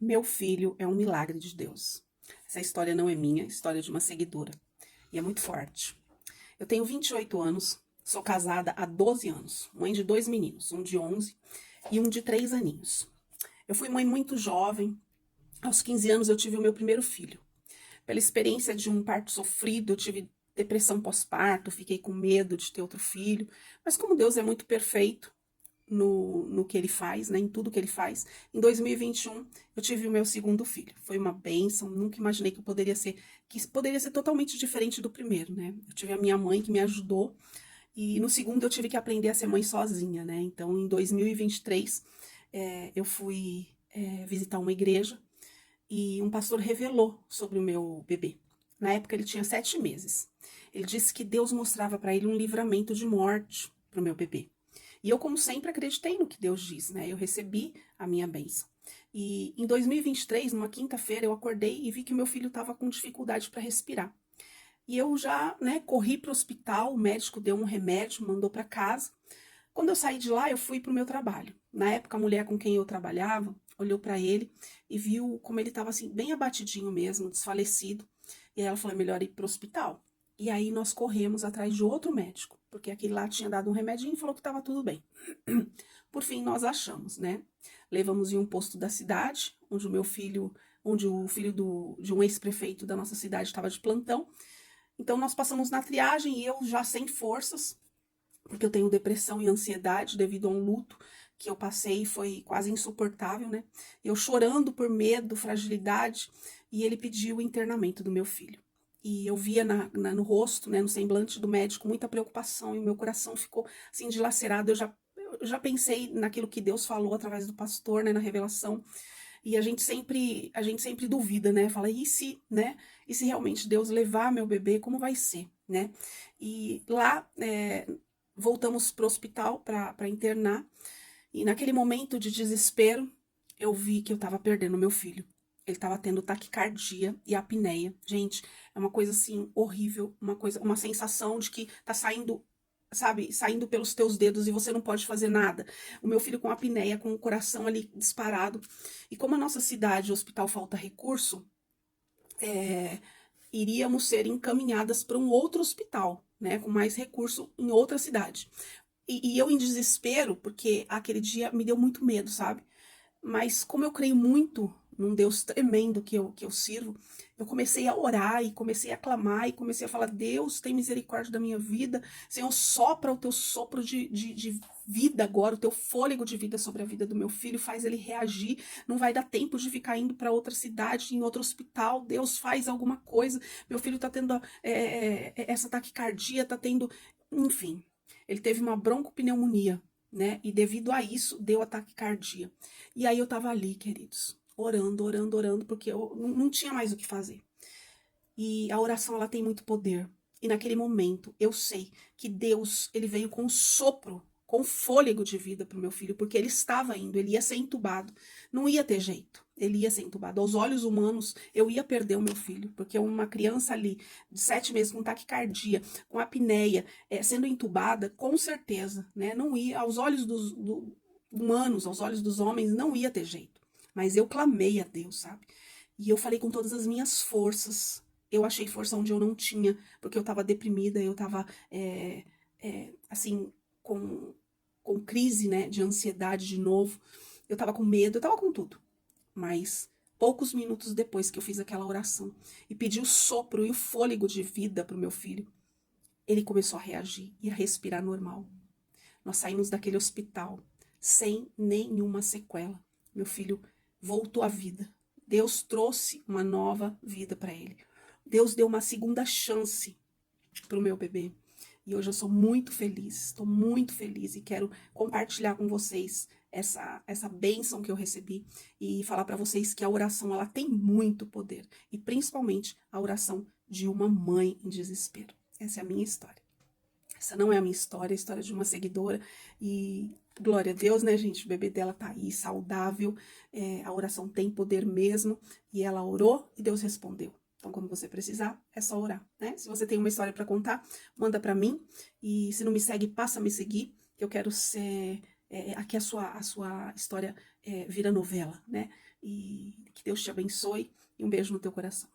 Meu filho é um milagre de Deus. Essa história não é minha, é história de uma seguidora. E é muito forte. Eu tenho 28 anos, sou casada há 12 anos, mãe de 2 meninos, um de 11 e um de 3 aninhos. Eu fui mãe muito jovem, aos 15 anos eu tive o meu primeiro filho. Pela experiência de um parto sofrido, eu tive depressão pós-parto, fiquei com medo de ter outro filho, mas como Deus é muito perfeito, no que ele faz, né, em tudo que ele faz. Em 2021, eu tive o meu segundo filho. Foi uma bênção, nunca imaginei que poderia ser totalmente diferente do primeiro, né? Eu tive a minha mãe que me ajudou e no segundo eu tive que aprender a ser mãe sozinha, né? Então, em 2023, eu fui visitar uma igreja e um pastor revelou sobre o meu bebê. Na época ele tinha 7 meses. Ele disse que Deus mostrava para ele um livramento de morte para o meu bebê. E eu, como sempre, acreditei no que Deus diz, né? Eu recebi a minha bênção. E em 2023, numa quinta-feira, eu acordei e vi que meu filho estava com dificuldade para respirar. E eu já, né, corri para o hospital, o médico deu um remédio, mandou para casa. Quando eu saí de lá, eu fui para o meu trabalho. Na época, a mulher com quem eu trabalhava olhou para ele e viu como ele estava assim, bem abatidinho mesmo, desfalecido. E aí ela falou: é melhor ir para o hospital. E aí nós corremos atrás de outro médico, porque aquele lá tinha dado um remedinho e falou que estava tudo bem. Por fim, nós achamos, né? Levamos em um posto da cidade, onde o filho de um ex-prefeito da nossa cidade estava de plantão. Então nós passamos na triagem e eu já sem forças, porque eu tenho depressão e ansiedade devido a um luto que eu passei, foi quase insuportável, né? Eu chorando por medo, fragilidade, e ele pediu o internamento do meu filho. E eu via no rosto, né, no semblante do médico, muita preocupação, e o meu coração ficou assim dilacerado. Eu já pensei naquilo que Deus falou através do pastor, né, na revelação, e a gente sempre duvida, né? Fala, e se, né? E se realmente Deus levar meu bebê, como vai ser, né? E lá voltamos para o hospital para internar. E naquele momento de desespero, eu vi que eu estava perdendo meu filho. Ele estava tendo taquicardia e apneia. Gente, é uma coisa assim horrível, uma sensação de que tá saindo, sabe, saindo pelos teus dedos e você não pode fazer nada. O meu filho com apneia, com o coração ali disparado. E como a nossa cidade, o hospital falta recurso, é, iríamos ser encaminhadas para um outro hospital, né, com mais recurso em outra cidade. E eu em desespero, porque aquele dia me deu muito medo, sabe? Mas como eu creio muito num Deus tremendo que eu sirvo, eu comecei a orar e comecei a clamar e comecei a falar: Deus, tem misericórdia da minha vida. Senhor, sopra o teu sopro de vida agora, o teu fôlego de vida sobre a vida do meu filho, faz ele reagir. Não vai dar tempo de ficar indo para outra cidade, em outro hospital. Deus, faz alguma coisa. Meu filho tá tendo essa taquicardia, tá tendo. Enfim, ele teve uma broncopneumonia, né? E devido a isso, deu ataque cardíaco. E aí eu tava ali, queridos, orando, orando, orando, porque eu não tinha mais o que fazer. E a oração, ela tem muito poder. E naquele momento, eu sei que Deus, ele veio com um sopro, com fôlego de vida para o meu filho, porque ele estava indo, ele ia ser entubado. Não ia ter jeito, ele ia ser entubado. Aos olhos humanos, eu ia perder o meu filho, porque uma criança ali, de 7 meses, com taquicardia, com apneia, sendo entubada, com certeza, né? Não ia, aos olhos humanos, aos olhos dos homens, não ia ter jeito. Mas eu clamei a Deus, sabe? E eu falei com todas as minhas forças. Eu achei força onde eu não tinha, porque eu tava deprimida, eu tava, assim, com, com crise, né, de ansiedade de novo. Eu tava com medo, eu tava com tudo. Mas poucos minutos depois que eu fiz aquela oração e pedi o sopro e o fôlego de vida pro meu filho, ele começou a reagir e a respirar normal. Nós saímos daquele hospital sem nenhuma sequela. Meu filho voltou à vida. Deus trouxe uma nova vida para ele. Deus deu uma segunda chance para o meu bebê. E hoje eu sou muito feliz, estou muito feliz e quero compartilhar com vocês essa bênção que eu recebi e falar para vocês que a oração, ela tem muito poder, e principalmente a oração de uma mãe em desespero. Essa é a minha história. Essa não é a minha história, é a história de uma seguidora. E glória a Deus, né, gente? O bebê dela tá aí, saudável. A oração tem poder mesmo. E ela orou e Deus respondeu. Então, quando você precisar, é só orar, né? Se você tem uma história para contar, manda para mim. E se não me segue, passa a me seguir. Que eu quero ser... aqui a sua história vira novela, né? e que Deus te abençoe e um beijo no teu coração.